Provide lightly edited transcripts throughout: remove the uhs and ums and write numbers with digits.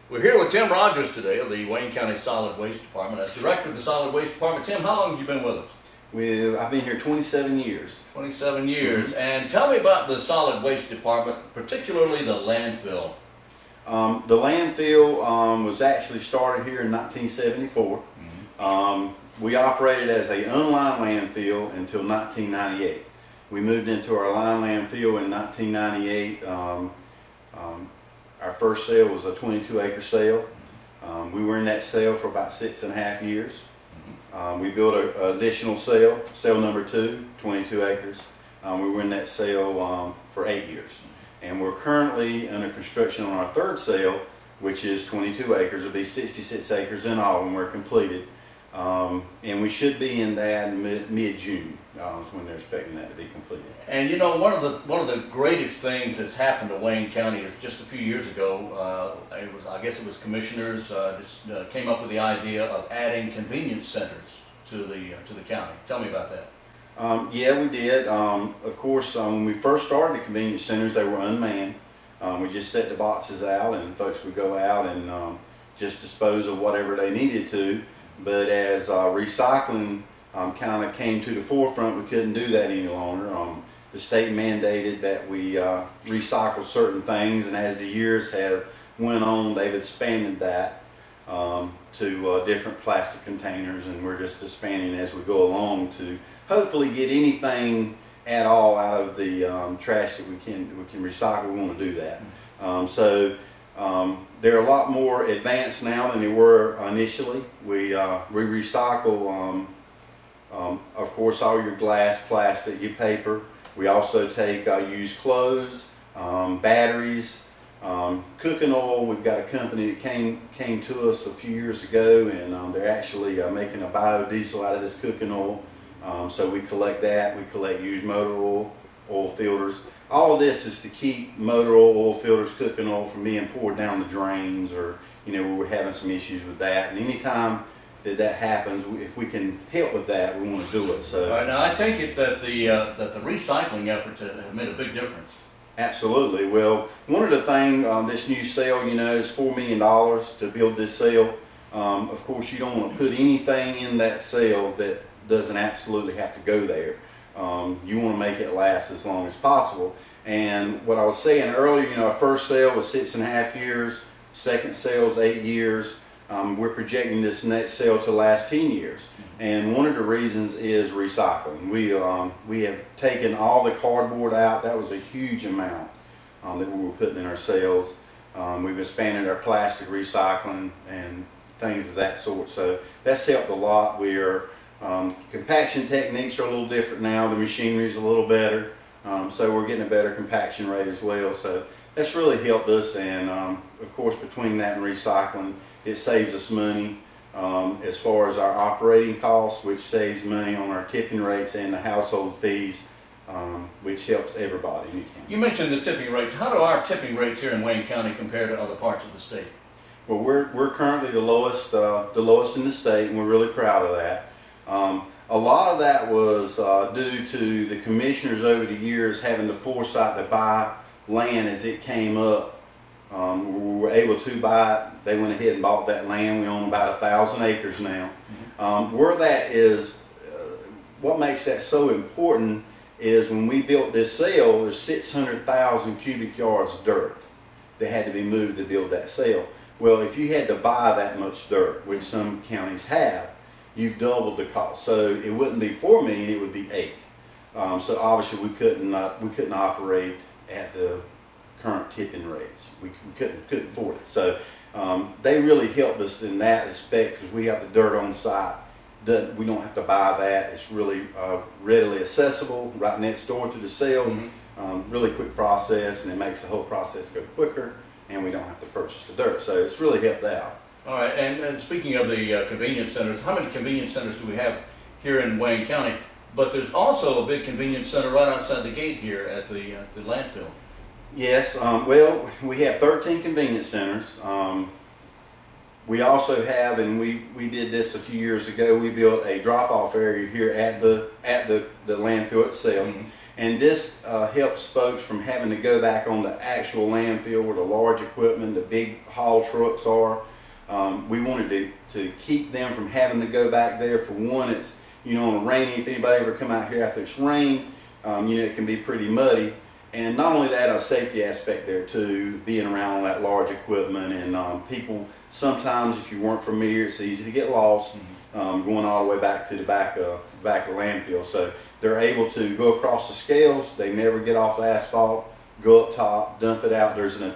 We're here with Tim Rogers today of the Wayne County Solid Waste Department. As Director of the Solid Waste Department, Tim, how long have you been with us? I've been here 27 years. 27 years. And tell me about the Solid Waste Department, particularly the landfill. The landfill was actually started here in 1974. We operated as an unlined landfill until 1998. We moved into our line landfill in 1998. Our first sale was a 22-acre sale. We were in that sale for about 6.5 years. We built an additional sale number 2, 22 acres. We were in that sale for 8 years. And we're currently under construction on our third sale, which is 22 acres. It'll be 66 acres in all when we're completed. And we should be in that mid-June is when they're expecting that to be completed. And you know, one of the greatest things that's happened to Wayne County is just a few years ago. I guess it was commissioners came up with the idea of adding convenience centers to the county. Tell me about that. Yeah, we did. Of course, when we first started the convenience centers, they were unmanned. We just set the boxes out, and folks would go out and just dispose of whatever they needed to. But as recycling kind of came to the forefront, we couldn't do that any longer. The state mandated that we recycle certain things, and as the years have went on, they've expanded that to different plastic containers, and we're just expanding as we go along to hopefully get anything at all out of the trash that we can recycle. We want to do that. They're a lot more advanced now than they were initially. We recycle, of course, all your glass, plastic, your paper. We also take used clothes, batteries, cooking oil. We've got a company that came to us a few years ago, and they're actually making a biodiesel out of this cooking oil. So we collect that. We collect used motor oil filters. All of this is to keep motor oil filters, cooking oil from being poured down the drains, or we're having some issues with that. And anytime that happens, if we can help with that, we want to do it. So. All right, now I take it that the recycling efforts have made a big difference. Absolutely. Well, one of the things this new sale, is $4 million to build this sale. Of course, you don't want to put anything in that sale that doesn't absolutely have to go there. You want to make it last as long as possible. And what I was saying earlier, our first sale was 6.5 years, second sale is 8 years. We're projecting this next sale to last 10 years. And one of the reasons is recycling. We have taken all the cardboard out. That was a huge amount that we were putting in our sales. We've expanded our plastic recycling and things of that sort. So that's helped a lot. Compaction techniques are a little different now. The machinery is a little better. So we're getting a better compaction rate as well. So that's really helped us. And of course, between that and recycling, it saves us money as far as our operating costs, which saves money on our tipping rates and the household fees, which helps everybody. You mentioned the tipping rates. How do our tipping rates here in Wayne County compare to other parts of the state? Well, we're currently the lowest in the state, and we're really proud of that. A lot of that was due to the commissioners over the years having the foresight to buy land as it came up. We were able to buy it. They went ahead and bought that land. We own about 1,000 acres now. Where that is, what makes that so important is when we built this sale, there's 600,000 cubic yards of dirt that had to be moved to build that sale. Well, if you had to buy that much dirt, which some counties have, you've doubled the cost. So it wouldn't be $4 million, it would be $8 million. So obviously we couldn't operate at the current tipping rates. We couldn't afford it. So they really helped us in that respect, because we have the dirt on site. We don't have to buy that. It's really readily accessible, right next door to the sale. Really quick process, and it makes the whole process go quicker, and we don't have to purchase the dirt. So it's really helped out. All right, and speaking of the convenience centers, how many convenience centers do we have here in Wayne County? But there's also a big convenience center right outside the gate here at the landfill. Yes, well, we have 13 convenience centers. We also have, and we did this a few years ago, we built a drop-off area here at the landfill itself. Mm-hmm. And this helps folks from having to go back on the actual landfill where the large equipment, the big haul trucks are. We wanted to keep them from having to go back there. For one, it's, on a rainy, if anybody ever come out here after it's rained, it can be pretty muddy. And not only that, a safety aspect there too, being around that large equipment. And people, sometimes if you weren't familiar, it's easy to get lost. Going all the way back to the back of the landfill. So they're able to go across the scales. They never get off the asphalt, go up top, dump it out. There's an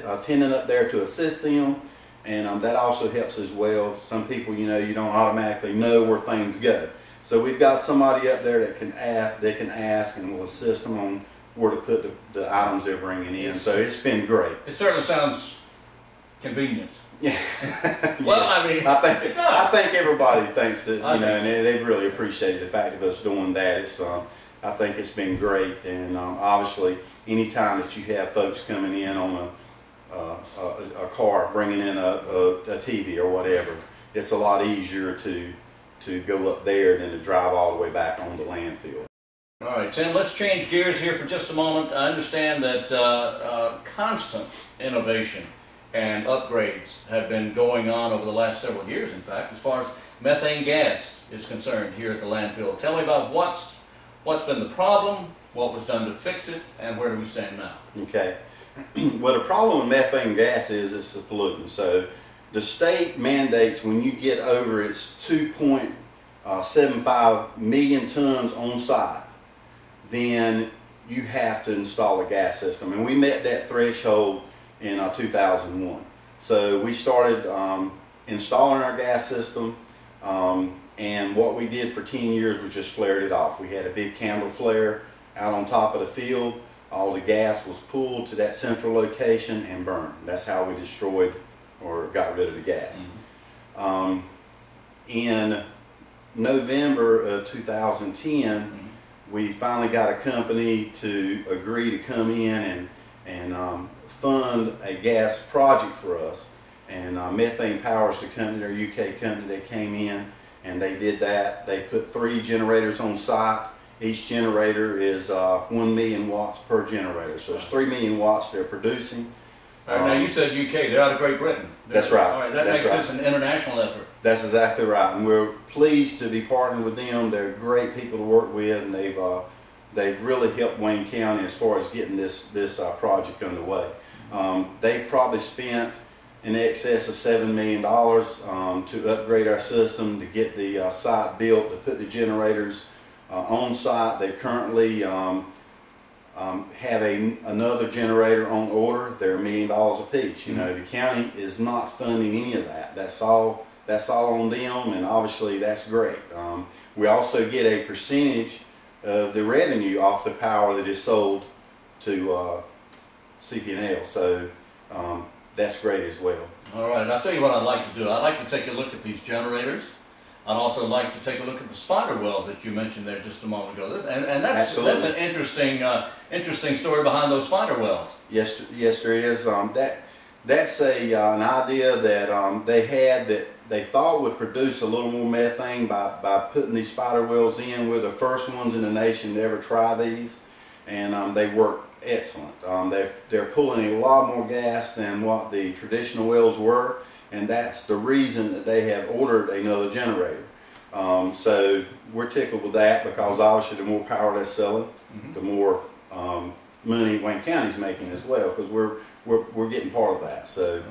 attendant up there to assist them, and that also helps as well. Some people, you don't automatically know where things go. So we've got somebody up there that can ask and will assist them on where to put the items they're bringing in. So it's been great. It certainly sounds convenient. Yeah. Well, yes. I think everybody thinks that, and they've really appreciated the fact of us doing that. It's I think it's been great, and obviously anytime that you have folks coming in on a car bringing in a TV or whatever, it's a lot easier to go up there than to drive all the way back on the landfill. All right, Tim, let's change gears here for just a moment. I understand that constant innovation and upgrades have been going on over the last several years, in fact, as far as methane gas is concerned here at the landfill. Tell me about what's been the problem, what was done to fix it, and where do we stand now? Okay. Well, the problem with methane gas is it's a pollutant. So the state mandates when you get over its 2.75 million tons on site, then you have to install a gas system. And we met that threshold in 2001. So we started installing our gas system, and what we did for 10 years was just flared it off. We had a big candle flare out on top of the field. All the gas was pulled to that central location and burned. That's how we destroyed or got rid of the gas. Mm-hmm. In November of 2010, we finally got a company to agree to come in and fund a gas project for us. And Methane Power's the company, their UK company, they came in and they did that. They put 3 generators on site. Each generator is 1 million watts per generator. So it's 3 million watts they're producing. All right, now you said UK, they're out of Great Britain. That's right. All right, that makes this an international effort. That's exactly right, and we're pleased to be partnering with them. They're great people to work with, and they've really helped Wayne County as far as getting this project underway. They've probably spent in excess of $7 million to upgrade our system, to get the site built, to put the generators on site. They currently have another generator on order. They're $1 million a piece. The county is not funding any of that. That's all on them, and obviously that's great. We also get a percentage of the revenue off the power that is sold to CP&L. So that's great as well. All right, I'll tell you what I'd like to do. I'd like to take a look at these generators. I'd also like to take a look at the spider wells that you mentioned there just a moment ago. And that's an interesting story behind those spider wells. Yes, there is. That's an idea that they had that they thought would produce a little more methane by putting these spider wells in. We're the first ones in the nation to ever try these, and they work excellent. They're pulling a lot more gas than what the traditional wells were, and that's the reason that they have ordered another generator. So we're tickled with that, because obviously the more power they're selling, the more money Wayne County's making as well, because we're getting part of that. So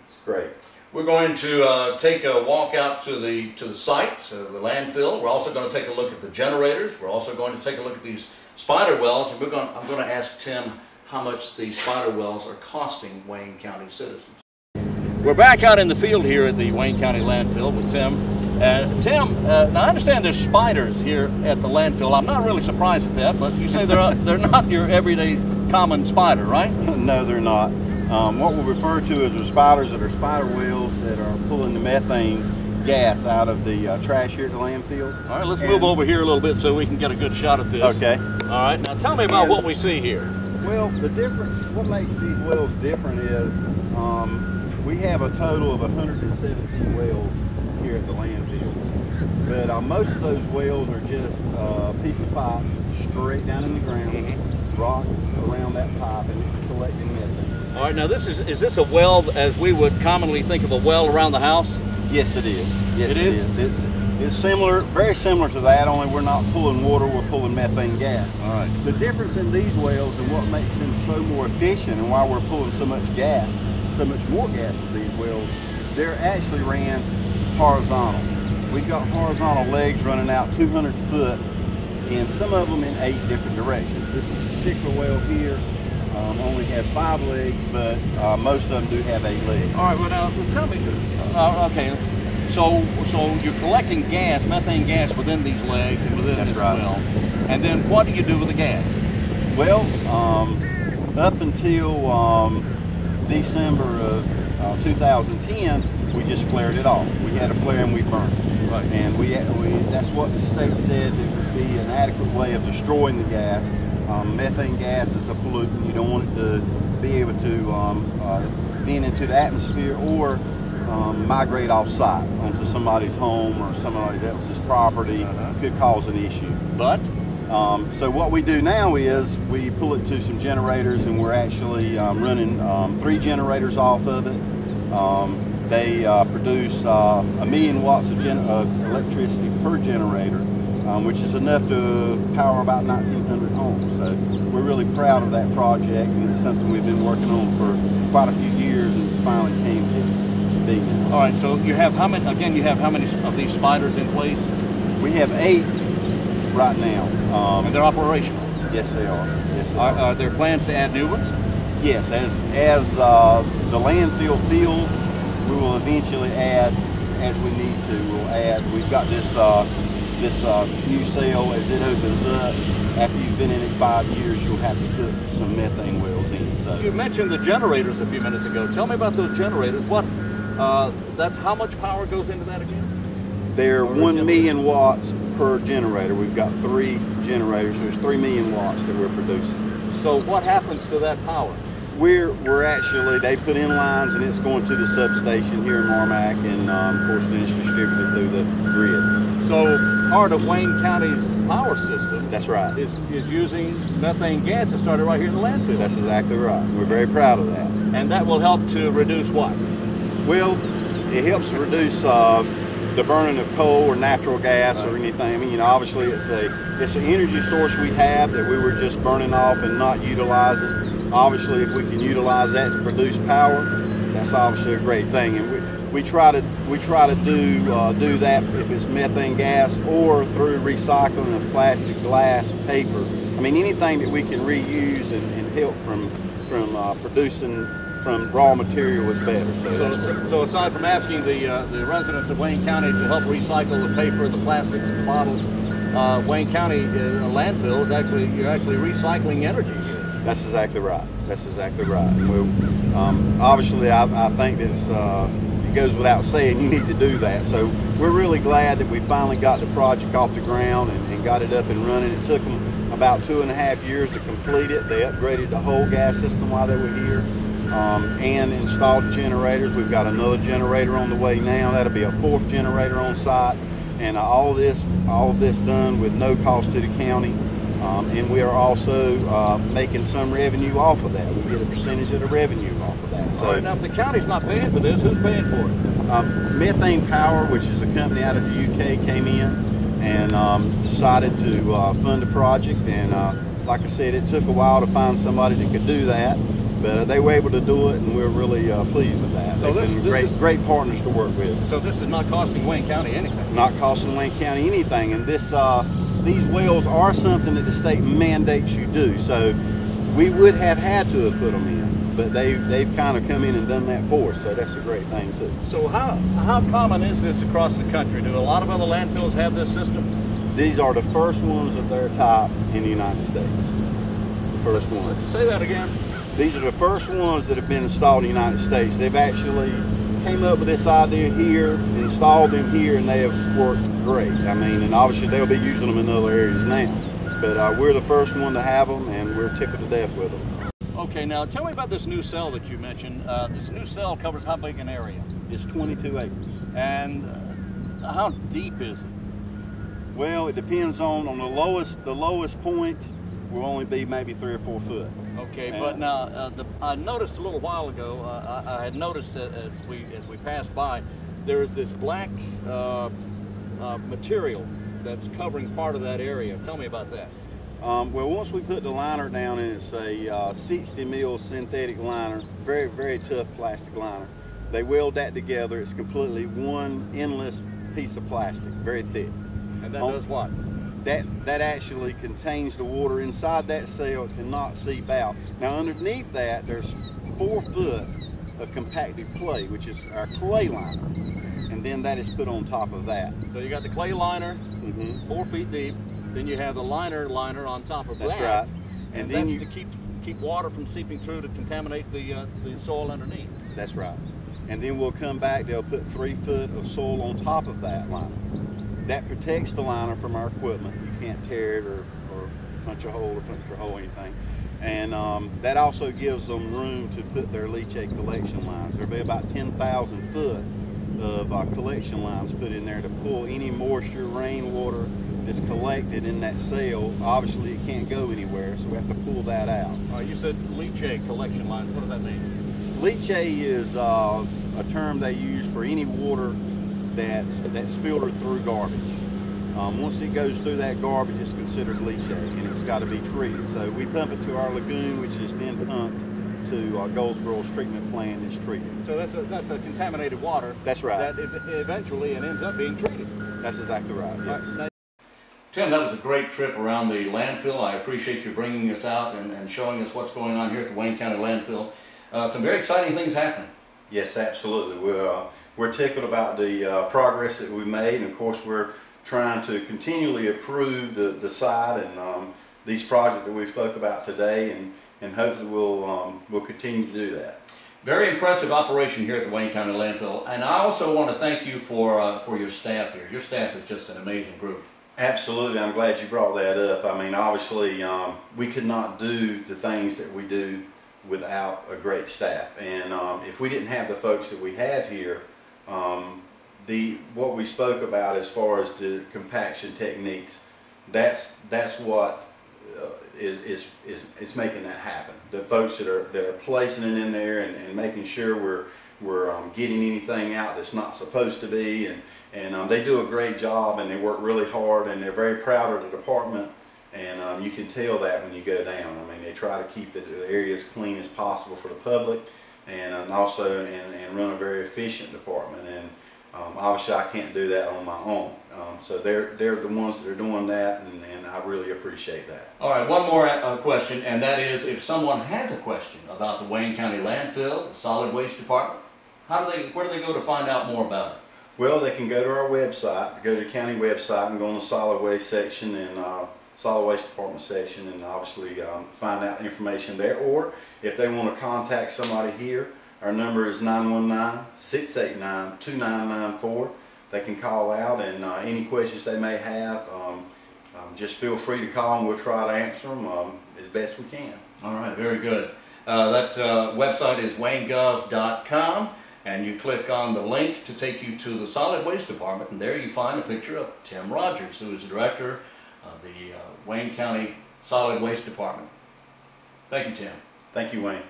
it's great. We're going to take a walk out to the site, the landfill. We're also going to take a look at the generators. We're also going to take a look at these spider wells, and I'm going to ask Tim how much these spider wells are costing Wayne County citizens. We're back out in the field here at the Wayne County landfill with Tim. Tim, now I understand there's spiders here at the landfill. I'm not really surprised at that, but you say they're not your everyday common spider, right? No, they're not. What we refer to as the spiders that are spider wheels that are pulling the methane gas out of the trash here at the landfill. All right, let's move over here a little bit so we can get a good shot at this. Okay. All right, now tell me about what we see here. Well, the difference, what makes these wells different is We have a total of 117 wells here at the landfill. But most of those wells are just a piece of pipe straight down in the ground, rock around that pipe, and it's collecting methane. All right, now is this a well as we would commonly think of a well around the house? Yes, it is. Yes, it is. It's similar, very similar to that, only we're not pulling water, we're pulling methane gas. All right. The difference in these wells and what makes them so more efficient and why we're pulling so much gas, so much more gas with these wells, they're actually ran horizontal. We've got horizontal legs running out 200 foot, and some of them in 8 different directions. This particular well here only has 5 legs, but most of them do have 8 legs. All right, well now tell me, okay, so you're collecting gas, methane gas within these legs and within this well, and then what do you do with the gas? Well, up until December of 2010, we just flared it off. We had a flare and we burned it. Right. And that's what the state said it would be an adequate way of destroying the gas. Methane gas is a pollutant. You don't want it to be able to vent into the atmosphere or migrate off-site onto somebody's home or somebody else's property. Could cause an issue. But? So what we do now is we pull it to some generators, and we're actually running 3 generators off of it. They produce 1 million watts of electricity per generator, which is enough to power about 1,900 homes. So we're really proud of that project, and it's something we've been working on for quite a few years, and it finally came to be. All right, so you have how many, again, you have how many of these spiders in place? We have 8 right now. And they're operational? Yes, they are. Yes, they are there plans to add new ones? Yes, as the landfill fills, we will eventually add as we need to. We'll add. We've got this new cell. As it opens up, after you've been in it 5 years, you'll have to put some methane wells in. So you mentioned the generators a few minutes ago. Tell me about those generators. That's how much power goes into that again? They're 1 million watts per generator. We've got 3 generators. There's 3 million watts that we're producing. So what happens to that power? We're actually, they put in lines and it's going to the substation here in Marmac, and of course then it's distributed through the grid. So part of Wayne County's power system, that's right, is using methane gas that started right here in the landfill. That's exactly right. We're very proud of that. And that will help to reduce what? Well, it helps to reduce the burning of coal or natural gas or anything. I mean, you know, obviously it's an energy source we have that we were just burning off and not utilizing. Obviously, if we can utilize that to produce power, that's obviously a great thing. And we try to do that if it's methane gas or through recycling of plastic, glass, paper. I mean, anything that we can reuse and help from producing from raw material is better. So aside from asking the residents of Wayne County to help recycle the paper, the plastics, and the bottles, Wayne County landfill is you're actually recycling energy here. That's exactly right. That's exactly right. And obviously, I think it goes without saying you need to do that. So we're really glad that we finally got the project off the ground and got it up and running. It took them about 2.5 years to complete it. They upgraded the whole gas system while they were here and installed the generators. We've got another generator on the way now. That'll be a 4th generator on site, and all of this done with no cost to the county. And we are also making some revenue off of that. We get a percentage of the revenue off of that. So now if the county's not paying for this, who's paying for it? Methane Power, which is a company out of the UK, came in and decided to fund the project. And like I said, it took a while to find somebody that could do that. But they were able to do it, and we're really pleased with that. So They've been great partners to work with. So this is not costing Wayne County anything? Not costing Wayne County anything. And these wells are something that the state mandates you do. So we would have had to have put them in, but they've kind of come in and done that for us. So that's a great thing too. So how common is this across the country? Do a lot of other landfills have this system? These are the first ones of their type in the United States. The first ones. Say that again. These are the first ones that have been installed in the United States. They've actually came up with this idea here, installed them here, and they have worked great. I mean, and obviously they'll be using them in other areas now. But we're the first one to have them, and we're tickled to death with them. Okay, now tell me about this new cell that you mentioned. This new cell covers how big an area? It's 22 acres. And how deep is it? Well, it depends on the lowest point will only be maybe 3 or 4 foot. Okay, but now I noticed a little while ago. I had noticed that as we passed by, there is this black material that's covering part of that area. Tell me about that. Well, once we put the liner down, and it's a 60 mil synthetic liner, very, very tough plastic liner. They weld that together. It's completely one endless piece of plastic, very thick. And that does what? That actually contains the water inside that cell. It cannot seep out. Now underneath that, there's 4 foot of compacted clay, which is our clay liner. And then that is put on top of that. So you got the clay liner, 4 feet deep. Then you have the liner on top of that. That's right. And then that's to keep water from seeping through to contaminate the soil underneath. That's right. And then we'll come back, they'll put 3 foot of soil on top of that liner. That protects the liner from our equipment. You can't tear it or punch a hole or puncture a hole or anything. And that also gives them room to put their leachate collection lines. There'll be about 10,000 foot of collection lines put in there to pull any moisture, rainwater that's collected in that cell. Obviously it can't go anywhere, so we have to pull that out. You said leachate collection lines. What does that mean? Leachate is a term they use for any water that's filtered through garbage. Once it goes through that garbage, it's considered leachate, and it's got to be treated. So we pump it to our lagoon, which is then pumped to Goldsboro's treatment plant and is treated. So that's a contaminated water. That's right. That eventually it ends up being treated. That's exactly right. Yes. Right. Tim, that was a great trip around the landfill. I appreciate you bringing us out and showing us what's going on here at the Wayne County landfill. Some very exciting things happening. Yes, absolutely. We're tickled about the progress that we made, and of course we're trying to continually improve the site and these projects that we spoke about today, and hopefully we'll continue to do that. Very impressive operation here at the Wayne County landfill, and I also want to thank you for your staff here. Your staff is just an amazing group. Absolutely, I'm glad you brought that up. I mean, obviously we could not do the things that we do without a great staff, and if we didn't have the folks that we have here, what we spoke about as far as the compaction techniques, that's what is making that happen. The folks that are placing it in there and making sure we're getting anything out that's not supposed to be, and they do a great job, and they work really hard, and they're very proud of the department, and you can tell that when you go down. I mean, they try to keep the area as clean as possible for the public, and also and run a very efficient department. And obviously I can't do that on my own. So they're the ones that are doing that, and I really appreciate that. All right, one more question, and that is, if someone has a question about the Wayne County landfill, the solid waste department, where do they go to find out more about it? Well, they can go to our website, go to the county website and go on the solid waste section and solid waste department section, and obviously find out information there. Or if they want to contact somebody here, our number is 919-689-2994. They can call out, and any questions they may have, just feel free to call, and we'll try to answer them as best we can. All right, very good. That website is waynegov.com, and you click on the link to take you to the solid waste department, and there you find a picture of Tim Rogers, who is the director of the Wayne County Solid Waste Department. Thank you, Tim. Thank you, Wayne.